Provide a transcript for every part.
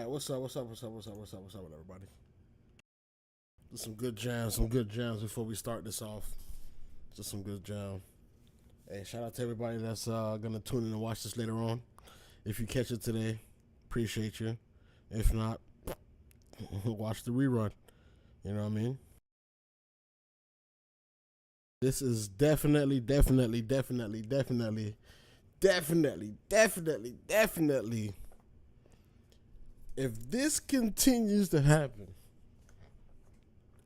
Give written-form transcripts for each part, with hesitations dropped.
right, what's up, everybody? Just some good jams before we start this off. Just some good jam. Hey, shout out to everybody that's gonna tune in and watch this later on. If you catch it today, appreciate you. If not, watch the rerun. You know what I mean? This is definitely. If this continues to happen,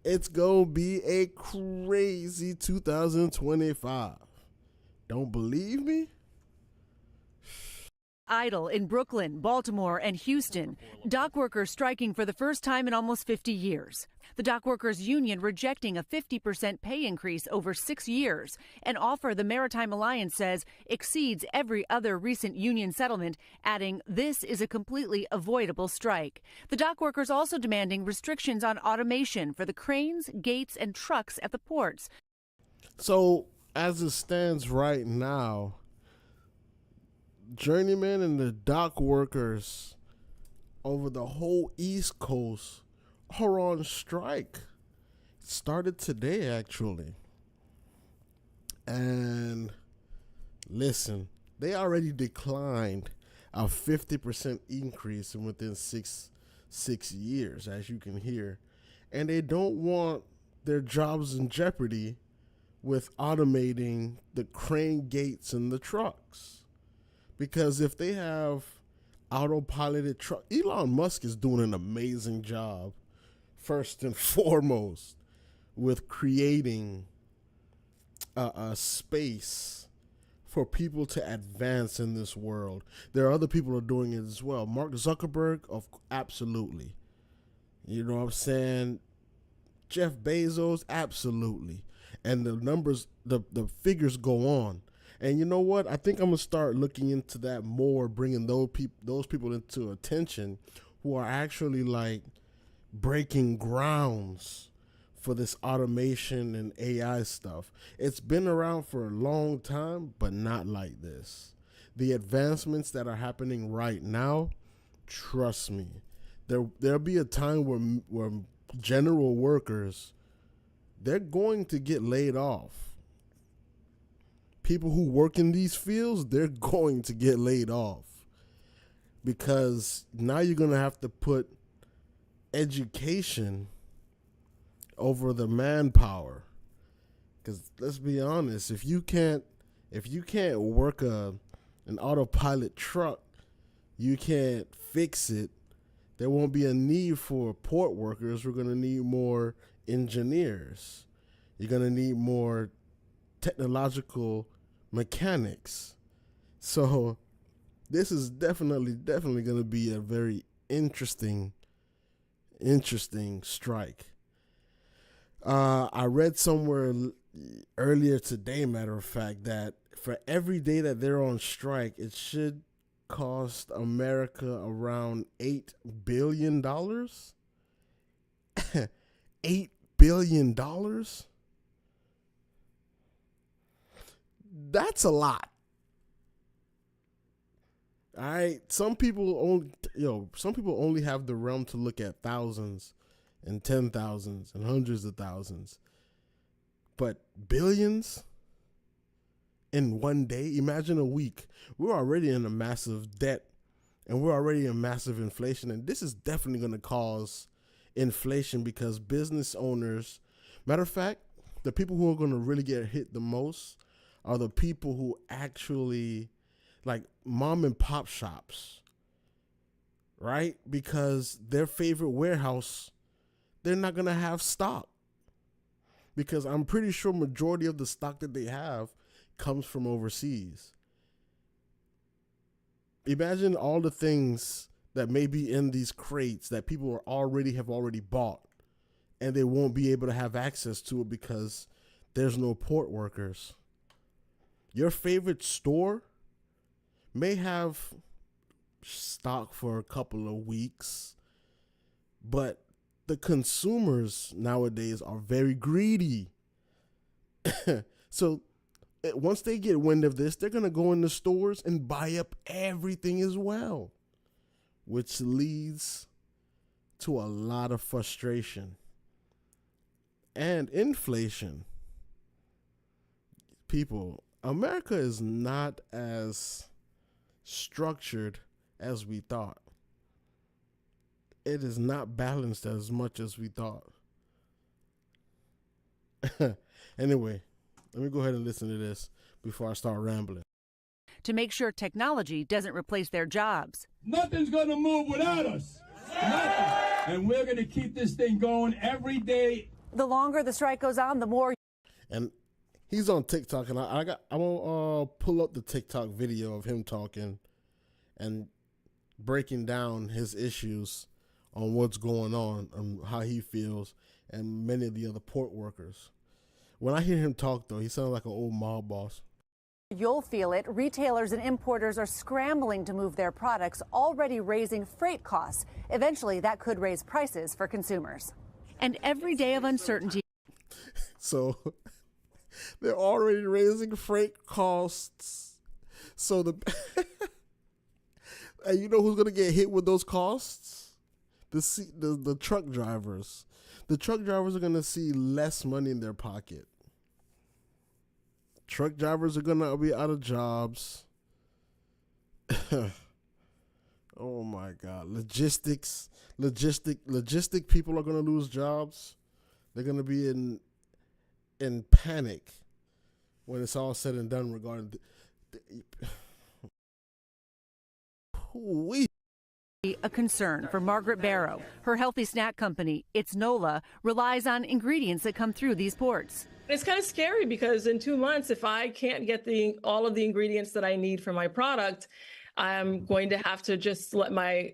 it's gonna be a crazy 2025. Don't believe me? Idle in Brooklyn, Baltimore, and Houston. Dock workers striking for the first time in almost 50 years. The dock workers union rejecting a 50% pay increase over 6 years, an offer the Maritime Alliance says exceeds every other recent union settlement, adding this is a completely avoidable strike. The dock workers also demanding restrictions on automation for the cranes, gates, and trucks at the ports. So, as it stands right now, journeymen and the dock workers over the whole East Coast are on strike. It started today, actually. And listen, they already declined a 50% increase in within six years, as you can hear. And they don't want their jobs in jeopardy with automating the crane gates and the trucks. Because if they have autopiloted truck, Elon Musk is doing an amazing job, first and foremost, with creating a space for people to advance in this world. There are other people who are doing it as well. Mark Zuckerberg, absolutely. You know what I'm saying? Jeff Bezos, absolutely. And the numbers, the figures go on. And you know what? I think I'm gonna start looking into that more, bringing those people into attention, who are actually like breaking grounds for this automation and AI stuff. It's been around for a long time, but not like this. The advancements that are happening right now, trust me, there'll be a time where general workers, they're going to get laid off. People who work in these fields, they're going to get laid off, because now you're going to have to put education over the manpower. Because let's be honest, if you can't work an autopilot truck, you can't fix it. There won't be a need for port workers. We're going to need more engineers. You're going to need more technological mechanics. So this is definitely going to be a very interesting strike. I read somewhere earlier today, matter of fact, that for every day that they're on strike, it should cost America around $8 billion. $8 billion? That's a lot. All right. Some people only have the realm to look at thousands and 10,000s and hundreds of thousands. But billions in one day? Imagine a week. We're already in a massive debt, and we're already in massive inflation. And this is definitely going to cause inflation, because business owners, matter of fact, the people who are going to really get hit the most are the people who actually, like mom and pop shops, right? Because their favorite warehouse, they're not going to have stock, because I'm pretty sure majority of the stock that they have comes from overseas. Imagine all the things that may be in these crates that people have already bought, and they won't be able to have access to it because there's no port workers. Your favorite store may have stock for a couple of weeks, but the consumers nowadays are very greedy. So once they get wind of this, they're going to go in the stores and buy up everything as well, which leads to a lot of frustration and inflation. People, America is not as structured as we thought. It is not balanced as much as we thought. Anyway, let me go ahead and listen to this before I start rambling. To make sure technology doesn't replace their jobs. Nothing's going to move without us. Nothing. And we're going to keep this thing going every day. The longer the strike goes on, the more. And he's on TikTok, and I'm gonna pull up the TikTok video of him talking and breaking down his issues on what's going on and how he feels, and many of the other port workers. When I hear him talk, though, he sounds like an old mob boss. You'll feel it. Retailers and importers are scrambling to move their products, already raising freight costs. Eventually, that could raise prices for consumers. And every day of uncertainty. So they're already raising freight costs. So and you know who's going to get hit with those costs? The truck drivers. The truck drivers are going to see less money in their pocket. Truck drivers are going to be out of jobs. Oh my God. Logistic people are going to lose jobs. They're going to be in panic when it's all said and done regarding A concern for Margaret Barrow. Her healthy snack company, It's Nola, relies on ingredients that come through these ports. It's kind of scary because in 2 months, if I can't get all of the ingredients that I need for my product, I'm going to have to just let my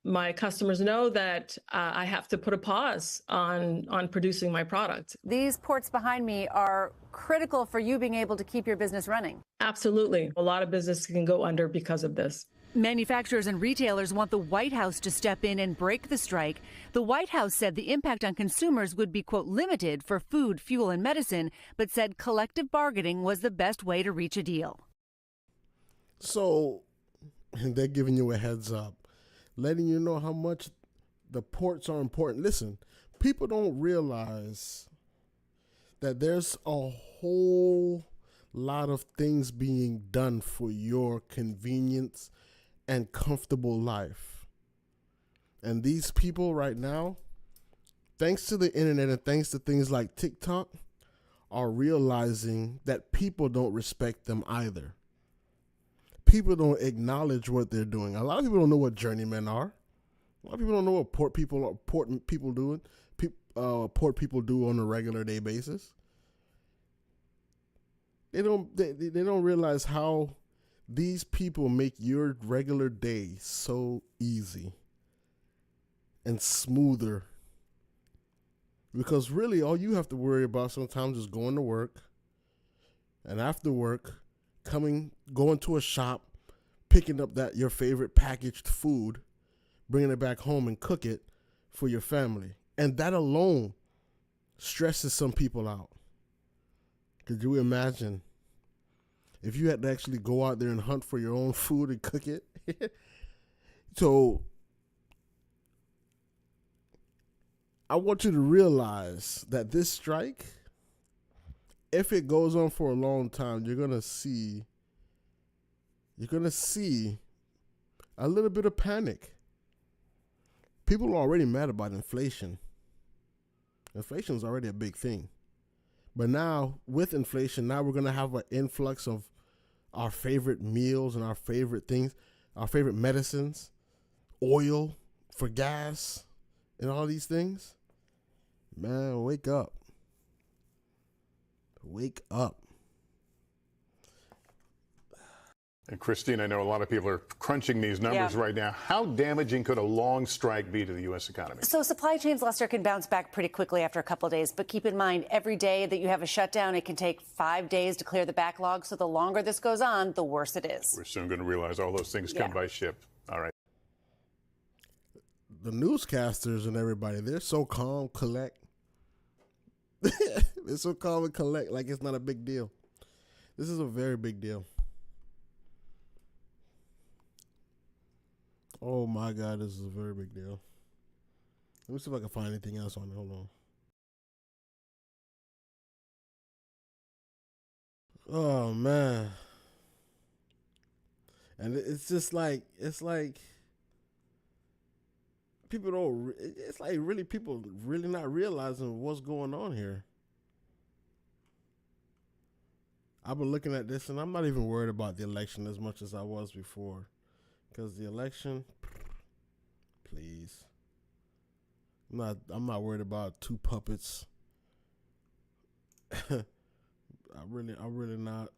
my customers know that I have to put a pause on producing my product. These ports behind me are critical for you being able to keep your business running. Absolutely. A lot of business can go under because of this. Manufacturers and retailers want the White House to step in and break the strike. The White House said the impact on consumers would be, quote, limited for food, fuel, and medicine, but said collective bargaining was the best way to reach a deal. So they're giving you a heads up, letting you know how much the ports are important. Listen, people don't realize that there's a whole lot of things being done for your convenience and comfortable life. And these people right now, thanks to the internet and thanks to things like TikTok, are realizing that people don't respect them either. People don't acknowledge what they're doing. A lot of people don't know what journeymen are. A lot of people don't know what port people do on a regular day basis. They don't realize how these people make your regular day so easy and smoother. Because really all you have to worry about sometimes is going to work, and after work, going to a shop, picking up your favorite packaged food, bringing it back home and cook it for your family. And that alone stresses some people out. Could you imagine if you had to actually go out there and hunt for your own food and cook it? So I want you to realize that this strike, if it goes on for a long time, you're going to see a little bit of panic. People are already mad about inflation. Inflation is already a big thing. But now, with inflation, now we're going to have an influx of our favorite meals and our favorite things, our favorite medicines, oil for gas, and all these things. Man, wake up. Wake up. And Christine, I know a lot of people are crunching these numbers right now. How damaging could a long strike be to the U.S. economy? So supply chains, Lester, can bounce back pretty quickly after a couple of days. But keep in mind, every day that you have a shutdown, it can take 5 days to clear the backlog. So the longer this goes on, the worse it is. We're soon going to realize all those things come by ship. All right. The newscasters and everybody, they're so calm, collect. They're so calm and collect like it's not a big deal. This is a very big deal. Oh my God, this is a very big deal. Let me see if I can find anything else on it. Hold on. Oh man. And it's just like, it's like people don't, it's like really people really not realizing what's going on here. I've been looking at this and I'm not even worried about the election as much as I was before. Because the election, please. I'm not worried about two puppets. I'm really not.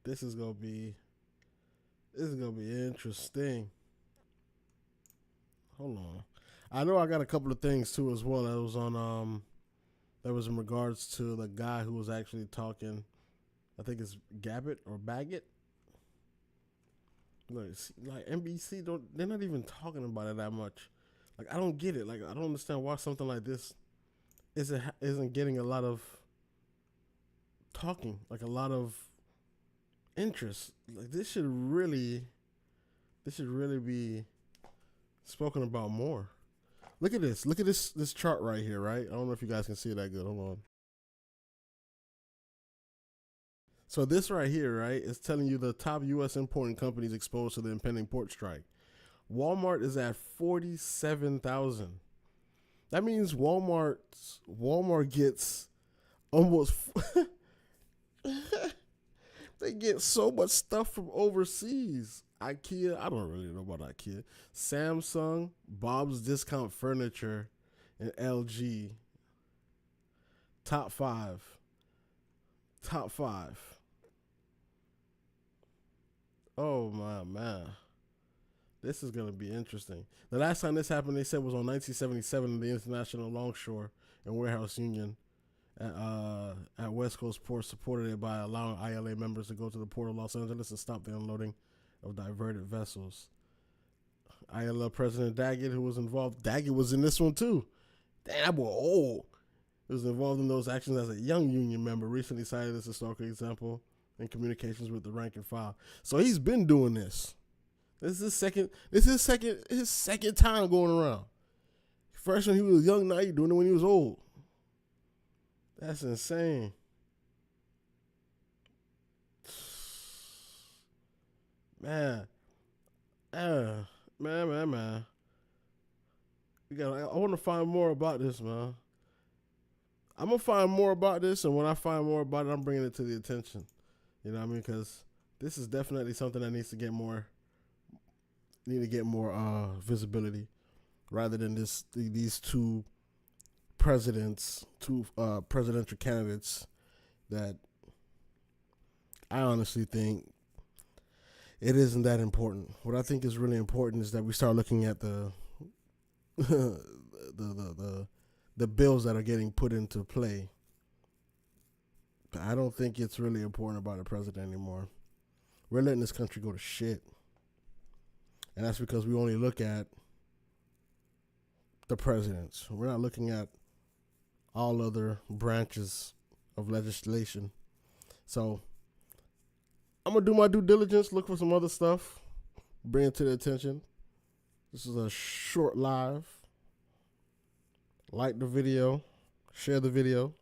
This is gonna be interesting. Hold on. I know I got a couple of things too as well. That was in regards to the guy who was actually talking. I think it's Gabbett or Baggett. Like NBC they're not even talking about it that much. Like I don't get it. Like I don't understand why something like this isn't getting a lot of talking, like a lot of interest. Like this should really be spoken about more. Look at this. Look at this chart right here, right? I don't know if you guys can see it that good. Hold on. So this right here, right, is telling you the top U.S. importing companies exposed to the impending port strike. Walmart is at 47,000. That means Walmart gets almost they get so much stuff from overseas. IKEA, I don't really know about IKEA. Samsung, Bob's Discount Furniture, and LG. Top five. Oh my man. This is going to be interesting. The last time this happened, they said was on 1977 in the International Longshore and Warehouse Union at West Coast Port, supported it by allowing ILA members to go to the Port of Los Angeles and stop the unloading of diverted vessels. ILA President Daggett, who was involved, Daggett was in this one too. Damn, that boy old. He was involved in those actions as a young union member, recently cited as a historical example in communications with the rank and file. So he's been doing this. This is his second time going around. First when he was young, now he's doing it when he was old. That's insane. Man. Man. I want to find more about this, man. I'm going to find more about this, and when I find more about it, I'm bringing it to the attention. You know what I mean? Because this is definitely something that needs to get more visibility, rather than these two presidential candidates that I honestly think it isn't that important. What I think is really important is that we start looking at the bills that are getting put into play. But I don't think it's really important about the president anymore. We're letting this country go to shit. And that's because we only look at the presidents. We're not looking at all other branches of legislation. So I'm going to do my due diligence, look for some other stuff, bring it to the attention. This is a short live. Like the video, share the video.